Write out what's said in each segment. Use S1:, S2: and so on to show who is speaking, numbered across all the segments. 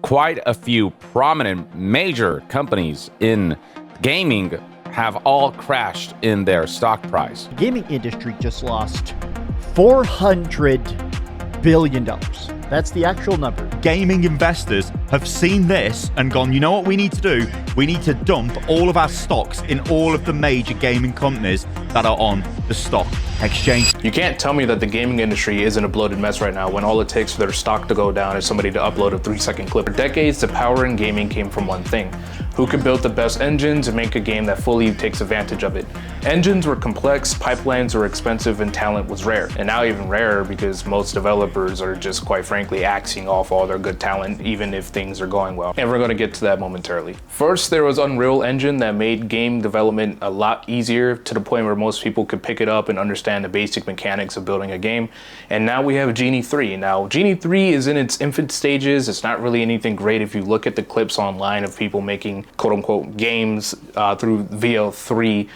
S1: quite a few prominent major companies in gaming have all crashed in their stock price.
S2: The gaming industry just lost $400 billion. That's the actual number.
S3: Gaming investors have seen this and gone, you know what we need to do? We need to dump all of our stocks in all of the major gaming companies that are on the stock exchange.
S4: You can't tell me that the gaming industry isn't a bloated mess right now when all it takes for their stock to go down is somebody to upload a 3-second clip. For decades, the power in gaming came from one thing: who could build the best engines and make a game that fully takes advantage of it. Engines were complex, pipelines were expensive, and talent was rare. And now even rarer because most developers are just, quite frankly, axing off all their good talent, even if things are going well. And we're gonna get to that momentarily. First, there was Unreal Engine that made game development a lot easier to the point where most people could pick it up and understand the basic mechanics of building a game. And now we have Genie 3. Now, Genie 3 is in its infant stages. It's not really anything great. If you look at the clips online of people making quote-unquote games through VL3,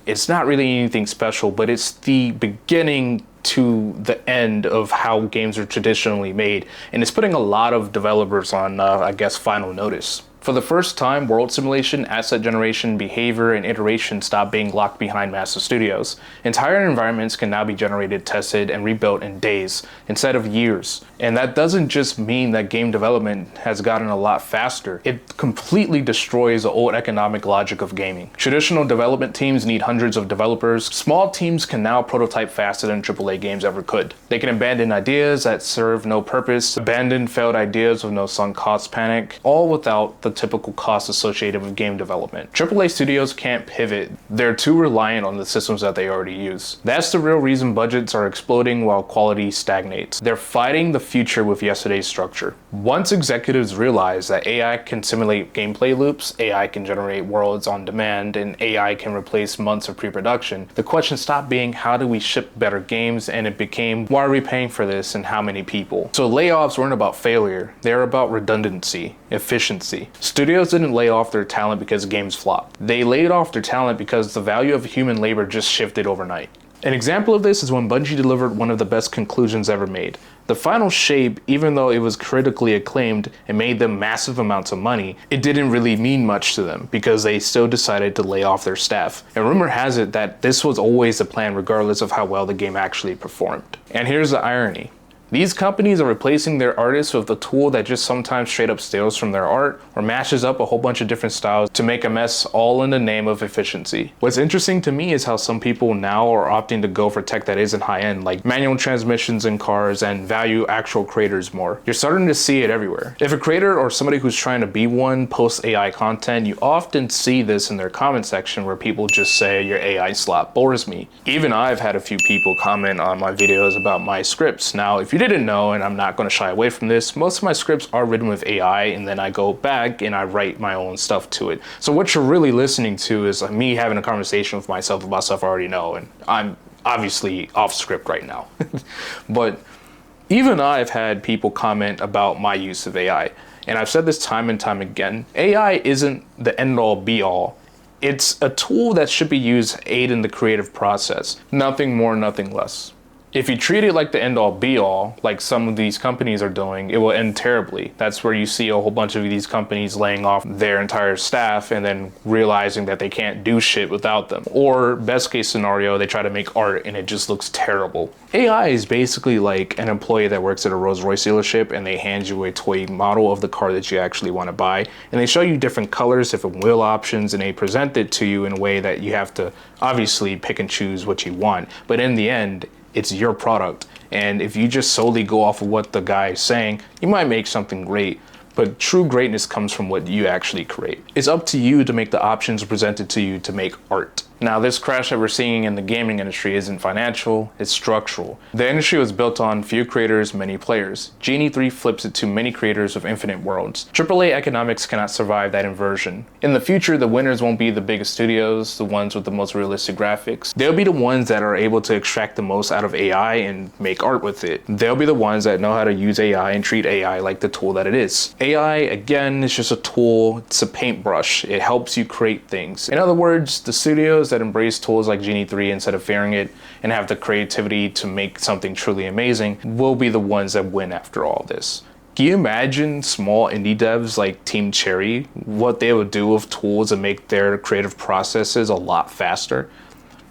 S4: it's not really anything special, but it's the beginning to the end of how games are traditionally made, and it's putting a lot of developers on, I guess, final notice. For the first time, world simulation, asset generation, behavior, and iteration stop being locked behind massive studios. Entire environments can now be generated, tested, and rebuilt in days instead of years. And that doesn't just mean that game development has gotten a lot faster. It completely destroys the old economic logic of gaming. Traditional development teams need hundreds of developers. Small teams can now prototype faster than AAA games ever could. They can abandon ideas that serve no purpose, abandon failed ideas with no sunk cost panic, all without the typical costs associated with game development. AAA studios can't pivot. They're too reliant on the systems that they already use. That's the real reason budgets are exploding while quality stagnates. They're fighting the future with yesterday's structure. Once executives realize that AI can simulate gameplay loops, AI can generate worlds on demand, and AI can replace months of pre-production, the question stopped being how do we ship better games, and it became why are we paying for this and how many people? So layoffs weren't about failure. They were about redundancy, efficiency. Studios didn't lay off their talent because games flopped. They laid off their talent because the value of human labor just shifted overnight. An example of this is when Bungie delivered one of the best conclusions ever made. The final shape, even though it was critically acclaimed and made them massive amounts of money, it didn't really mean much to them because they still decided to lay off their staff. And rumor has it that this was always the plan regardless of how well the game actually performed. And here's the irony. These companies are replacing their artists with a tool that just sometimes straight up steals from their art or mashes up a whole bunch of different styles to make a mess, all in the name of efficiency. What's interesting to me is how some people now are opting to go for tech that isn't high-end, like manual transmissions in cars, and value actual creators more. You're starting to see it everywhere. If a creator or somebody who's trying to be one posts AI content, you often see this in their comment section where people just say your AI slop bores me. Even I've had a few people comment on my videos about my scripts. Now, if you didn't know, and I'm not going to shy away from this, most of my scripts are written with AI, and then I go back and I write my own stuff to it. So what you're really listening to is me having a conversation with myself about stuff I already know, and I'm obviously off script right now. But even I've had people comment about my use of AI, and I've said this time and time again, AI isn't the end-all be-all. It's a tool that should be used to aid in the creative process. Nothing more, nothing less. If you treat it like the end-all be-all, like some of these companies are doing, it will end terribly. That's where you see a whole bunch of these companies laying off their entire staff and then realizing that they can't do shit without them. Or best case scenario, they try to make art and it just looks terrible. AI is basically like an employee that works at a Rolls-Royce dealership and they hand you a toy model of the car that you actually want to buy. And they show you different colors, different wheel options, and they present it to you in a way that you have to obviously pick and choose what you want. But in the end, it's your product. And if you just solely go off of what the guy is saying, you might make something great. But true greatness comes from what you actually create. It's up to you to make the options presented to you to make art. Now, this crash that we're seeing in the gaming industry isn't financial, it's structural. The industry was built on few creators, many players. Genie 3 flips it to many creators with infinite worlds. AAA economics cannot survive that inversion. In the future, the winners won't be the biggest studios, the ones with the most realistic graphics. They'll be the ones that are able to extract the most out of AI and make art with it. They'll be the ones that know how to use AI and treat AI like the tool that it is. AI, again, is just a tool, it's a paintbrush. It helps you create things. In other words, the studios that embrace tools like Genie 3 instead of fearing it and have the creativity to make something truly amazing will be the ones that win after all this. Can you imagine small indie devs like Team Cherry, what they would do with tools to make their creative processes a lot faster?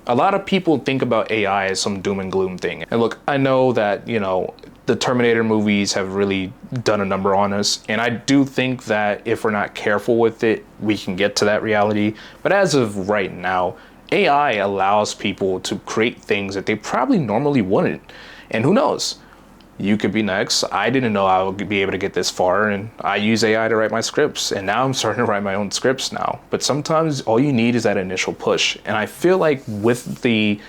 S4: A lot of people think about AI as some doom and gloom thing. And look, I know that, you know, the Terminator movies have really done a number on us. And I do think that if we're not careful with it, we can get to that reality. But as of right now, AI allows people to create things that they probably normally wouldn't. And who knows? You could be next. I didn't know I would be able to get this far, and I use AI to write my scripts, and now I'm starting to write my own scripts now. But sometimes all you need is that initial push. And I feel like with the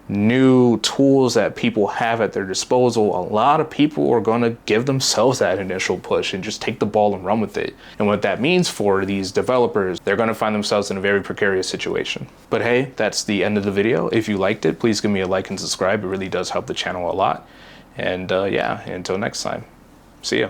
S4: new tools that people have at their disposal, a lot of people are going to give themselves that initial push and just take the ball and run with it. And what that means for these developers, they're going to find themselves in a very precarious situation. But hey, that's the end of the video. If you liked it, please give me a like and subscribe. It really does help the channel a lot. And yeah, until next time, see ya.